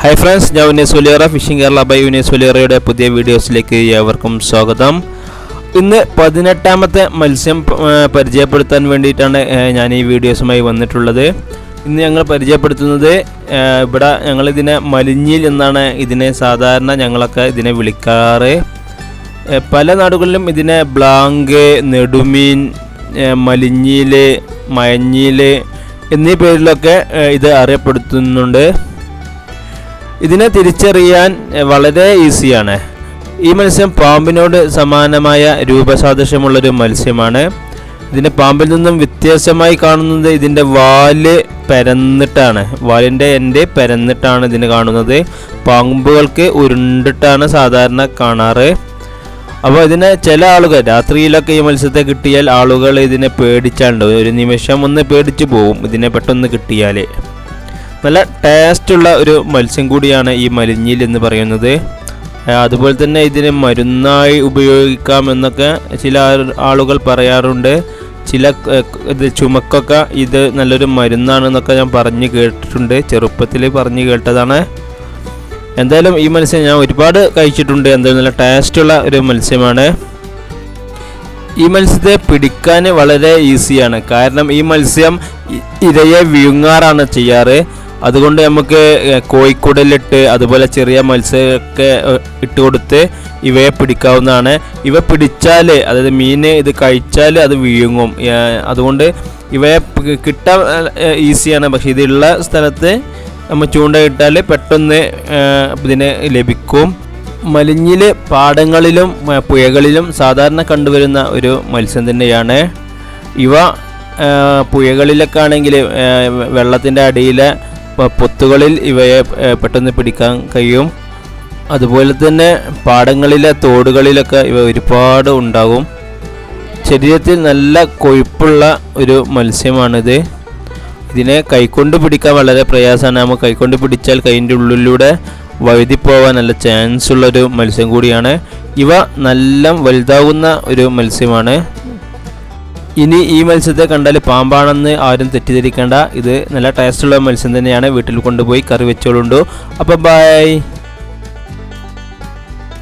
Hi friends, ഞാൻ Unais Valiyara phishing Kerala by Unais വലിയറയുടെ പുതിയ വീഡിയോസിലേക്ക് ഏവർക്കും സ്വാഗതം. ഇന്ന് 18ാമത്തെ മത്സ്യം പരിചയപ്പെടുത്താൻ വേണ്ടിയിട്ടാണ് ഞാൻ ഈ വീഡിയോസുമായി വന്നിട്ടുള്ളത്. ഇന്ന് ഞങ്ങൾ പരിചയപ്പെടുത്തുന്നത് ഇവിടെ ഞങ്ങളിതിനെ മലിഞ്ഞിൽ എന്നാണ് ഇതിനെ സാധാരണ ഞങ്ങളൊക്കെ ഇതിനെ വിളിക്കാറ്. പല നാടുകളിലും ഇതിനെ ബ്ലാങ്ക്, നെടുമീൻ, മലിഞ്ഞിൽ, മയഞ്ഞിൽ എന്നീ പേരിലൊക്കെ ഇത് അറിയപ്പെടുത്തുന്നുണ്ട്. ഇതിനെ തിരിച്ചറിയാൻ വളരെ ഈസിയാണ്. ഈ മത്സ്യം പാമ്പിനോട് സമാനമായ രൂപസാദൃശ്യമുള്ളൊരു മത്സ്യമാണ്. ഇതിൻ്റെ പാമ്പിൽ നിന്നും വ്യത്യാസമായി കാണുന്നത് ഇതിൻ്റെ വാല് പരന്നിട്ടാണ്. വാലിൻ്റെ എൻഡ് പരന്നിട്ടാണ് ഇതിന് കാണുന്നത്. പാമ്പുകൾക്ക് ഉരുണ്ടിട്ടാണ് സാധാരണ കാണാറ്. അപ്പോൾ ഇതിനെ ചില ആളുകൾ രാത്രിയിലൊക്കെ ഈ മത്സ്യത്തെ കിട്ടിയാൽ ആളുകൾ ഇതിനെ പേടിച്ചാലുണ്ടാവും. ഒരു നിമിഷം ഒന്ന് പേടിച്ചു പോവും ഇതിനെ പെട്ടെന്ന് കിട്ടിയാൽ. നല്ല ടേസ്റ്റുള്ള ഒരു മത്സ്യം കൂടിയാണ് ഈ മലിഞ്ഞിൽ എന്ന് പറയുന്നത്. അതുപോലെ തന്നെ ഇതിനെ മരുന്നായി ഉപയോഗിക്കാമെന്നൊക്കെ ചില ആളുകൾ പറയാറുണ്ട്. ചില ചുമക്കൊക്കെ ഇത് നല്ലൊരു മരുന്നാണെന്നൊക്കെ ഞാൻ പറഞ്ഞു കേട്ടിട്ടുണ്ട്. ചെറുപ്പത്തിൽ പറഞ്ഞു കേട്ടതാണ്. എന്തായാലും ഈ മത്സ്യം ഞാൻ ഒരുപാട് കഴിച്ചിട്ടുണ്ട്. എന്തായാലും നല്ല ടേസ്റ്റുള്ള ഒരു മത്സ്യമാണ്. ഈ മത്സ്യത്തെ പിടിക്കാൻ വളരെ ഈസിയാണ്. കാരണം ഈ മത്സ്യം ഇരയെ വിഴുങ്ങാറാണ് ചെയ്യാറ്. അതുകൊണ്ട് നമുക്ക് കോഴിക്കുടലിട്ട് അതുപോലെ ചെറിയ മത്സ്യമൊക്കെ ഇട്ട് കൊടുത്ത് ഇവയെ പിടിക്കാവുന്നതാണ്. ഇവ പിടിച്ചാൽ, അതായത് മീൻ ഇത് കഴിച്ചാൽ അത് വിഴുങ്ങും. അതുകൊണ്ട് ഇവയെ കിട്ടാൻ ഈസിയാണ്. പക്ഷേ ഇതുള്ള സ്ഥലത്ത് നമ്മൾ ചൂണ്ടയിട്ടാൽ പെട്ടെന്ന് ഇതിനെ ലഭിക്കും. മലിഞ്ഞിൽ പാടങ്ങളിലും പുഴകളിലും സാധാരണ കണ്ടുവരുന്ന ഒരു മത്സ്യം തന്നെയാണ്. ഇവ പുഴകളിലൊക്കെ ആണെങ്കിൽ വെള്ളത്തിൻ്റെ അടിയിലെ പൊത്തുകളിൽ ഇവയെ പെട്ടെന്ന് പിടിക്കാൻ കഴിയും. അതുപോലെ തന്നെ പാടങ്ങളിലെ തോടുകളിലൊക്കെ ഇവ ഒരുപാട് ഉണ്ടാകും. ശരീരത്തിൽ നല്ല കൊഴുപ്പുള്ള ഒരു മത്സ്യമാണിത്. ഇതിനെ കൈകൊണ്ട് പിടിക്കാൻ വളരെ പ്രയാസമാണ്. നമുക്ക് കൈകൊണ്ട് പിടിച്ചാൽ കൈൻ്റെ ഉള്ളിലൂടെ വഴുതിപ്പോവാൻ നല്ല ചാൻസ് ഉള്ളൊരു മത്സ്യം കൂടിയാണ്. ഇവ നല്ല വലുതാകുന്ന ഒരു മത്സ്യമാണ്. ഇനി ഈ മത്സ്യത്തെ കണ്ടാൽ പാമ്പാണെന്ന് ആരും തെറ്റിദ്ധരിക്കേണ്ട. ഇത് നല്ല ടേസ്റ്റുള്ള മത്സ്യം തന്നെയാണ്. വീട്ടിൽ കൊണ്ടുപോയി കറി വെച്ചോളുണ്ടോ. അപ്പോൾ ബൈ.